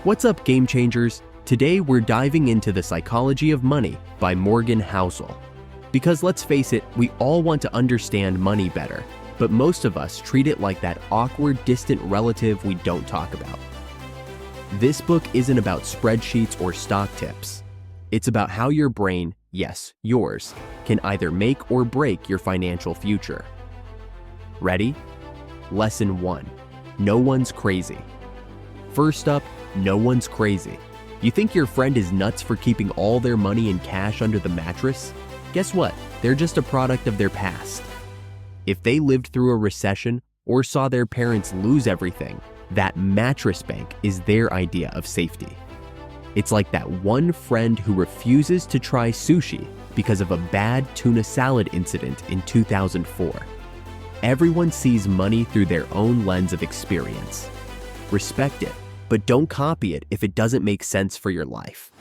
What's up, game changers? Today we're diving into The Psychology of Money by Morgan Housel. Because let's face it, we all want to understand money better, but most of us treat it like that awkward, distant relative we don't talk about. This book isn't about spreadsheets or stock tips. It's about how your brain, yes, yours, can either make or break your financial future. Ready? Lesson 1. No one's crazy. First up, no one's crazy. You think your friend is nuts for keeping all their money in cash under the mattress? Guess what? They're just a product of their past. If they lived through a recession or saw their parents lose everything, that mattress bank is their idea of safety. It's like that one friend who refuses to try sushi because of a bad tuna salad incident in 2004. Everyone sees money through their own lens of experience. Respect it, but don't copy it if it doesn't make sense for your life.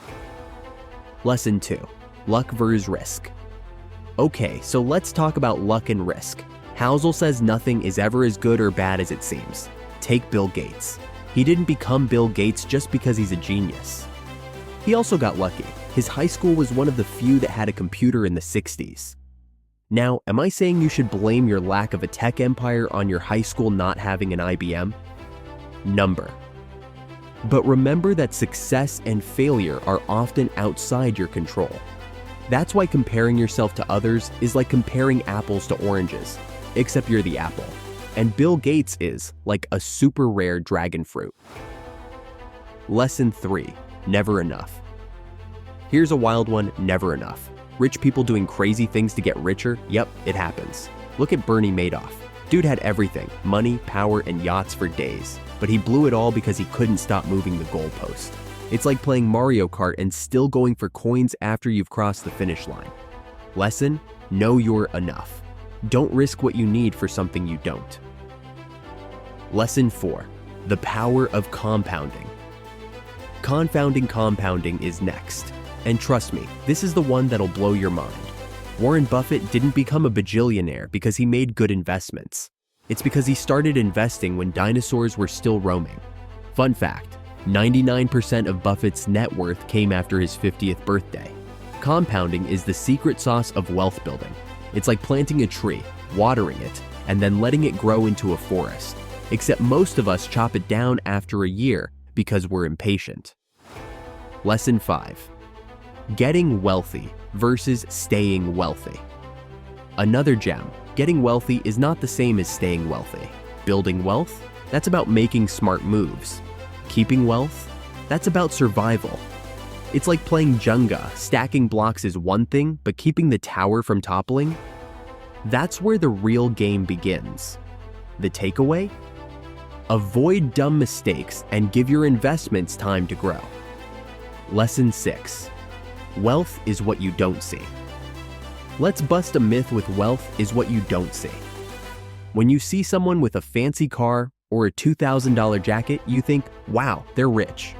Lesson 2. Luck versus risk. Okay, so let's talk about luck and risk. Housel says nothing is ever as good or bad as it seems. Take Bill Gates. He didn't become Bill Gates just because he's a genius. He also got lucky. His high school was one of the few that had a computer in the 60s. Now, am I saying you should blame your lack of a tech empire on your high school not having an IBM? Number. But remember that success and failure are often outside your control. That's why comparing yourself to others is like comparing apples to oranges, except you're the apple, and Bill Gates is like a super rare dragon fruit. Lesson 3. Never enough. Here's a wild one, never enough. Rich people doing crazy things to get richer? Yep, it happens. Look at Bernie Madoff. Dude had everything, money, power, and yachts for days. But he blew it all because he couldn't stop moving the goalpost. It's like playing Mario Kart and still going for coins after you've crossed the finish line. Lesson: know you're enough. Don't risk what you need for something you don't. Lesson 4. The power of compounding. Confounding compounding is next. And trust me, this is the one that'll blow your mind. Warren Buffett didn't become a bajillionaire because he made good investments. It's because he started investing when dinosaurs were still roaming. Fun fact, 99% of Buffett's net worth came after his 50th birthday. Compounding is the secret sauce of wealth building. It's like planting a tree, watering it, and then letting it grow into a forest. Except most of us chop it down after a year because we're impatient. Lesson 5. Getting wealthy versus staying wealthy. Another gem. Getting wealthy is not the same as staying wealthy. Building wealth? That's about making smart moves. Keeping wealth? That's about survival. It's like playing Jenga. Stacking blocks is one thing, but keeping the tower from toppling? That's where the real game begins. The takeaway? Avoid dumb mistakes and give your investments time to grow. Lesson 6. Wealth is what you don't see. Let's bust a myth with wealth is what you don't see. When you see someone with a fancy car or a $2,000 jacket, you think, wow, they're rich.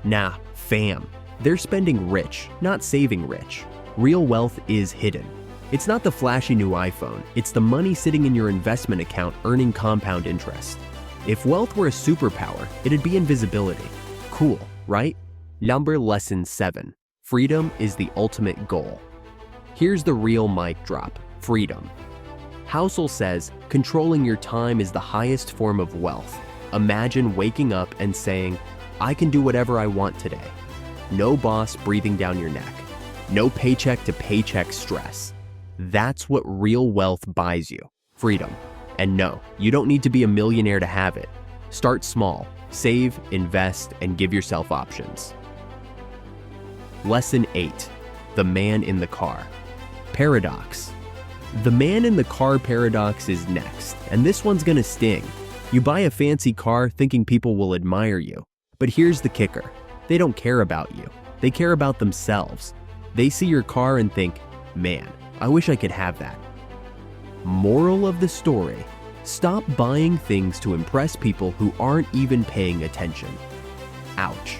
Nah, fam. They're spending rich, not saving rich. Real wealth is hidden. It's not the flashy new iPhone, it's the money sitting in your investment account earning compound interest. If wealth were a superpower, it'd be invisibility. Cool, right? Lesson 7. Freedom is the ultimate goal. Here's the real mic drop: freedom. Housel says, controlling your time is the highest form of wealth. Imagine waking up and saying, I can do whatever I want today. No boss breathing down your neck. No paycheck to paycheck stress. That's what real wealth buys you: freedom. And no, you don't need to be a millionaire to have it. Start small, save, invest, and give yourself options. Lesson 8. The man in the car. Paradox. The man in the car paradox is next, and this one's gonna sting. You buy a fancy car thinking people will admire you, but here's the kicker. They don't care about you. They care about themselves. They see your car and think, man, I wish I could have that. Moral of the story: stop buying things to impress people who aren't even paying attention. Ouch.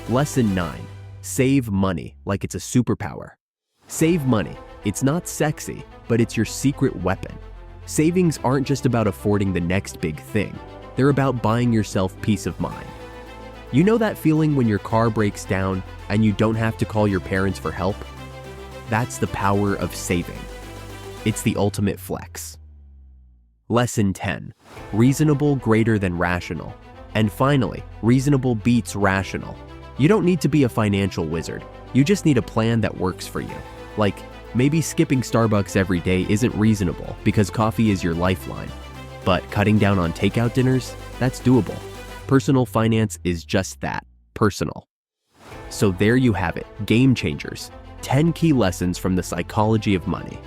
Lesson 9. Save money like it's a superpower. Save money. It's not sexy, but it's your secret weapon. Savings aren't just about affording the next big thing. They're about buying yourself peace of mind. You know that feeling when your car breaks down and you don't have to call your parents for help? That's the power of saving. It's the ultimate flex. Lesson 10. Reasonable greater than rational. And finally, reasonable beats rational. You don't need to be a financial wizard. You just need a plan that works for you. Like, maybe skipping Starbucks every day isn't reasonable because coffee is your lifeline. But cutting down on takeout dinners, that's doable. Personal finance is just that, personal. So there you have it, Game Changers, 10 key lessons from the psychology of money.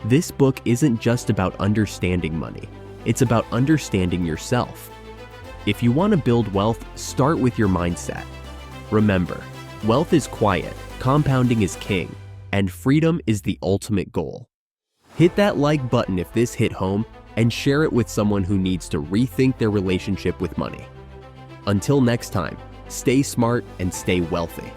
This book isn't just about understanding money, it's about understanding yourself. If you want to build wealth, start with your mindset. Remember, wealth is quiet, compounding is king, and freedom is the ultimate goal. Hit that like button if this hit home, and share it with someone who needs to rethink their relationship with money. Until next time, stay smart and stay wealthy.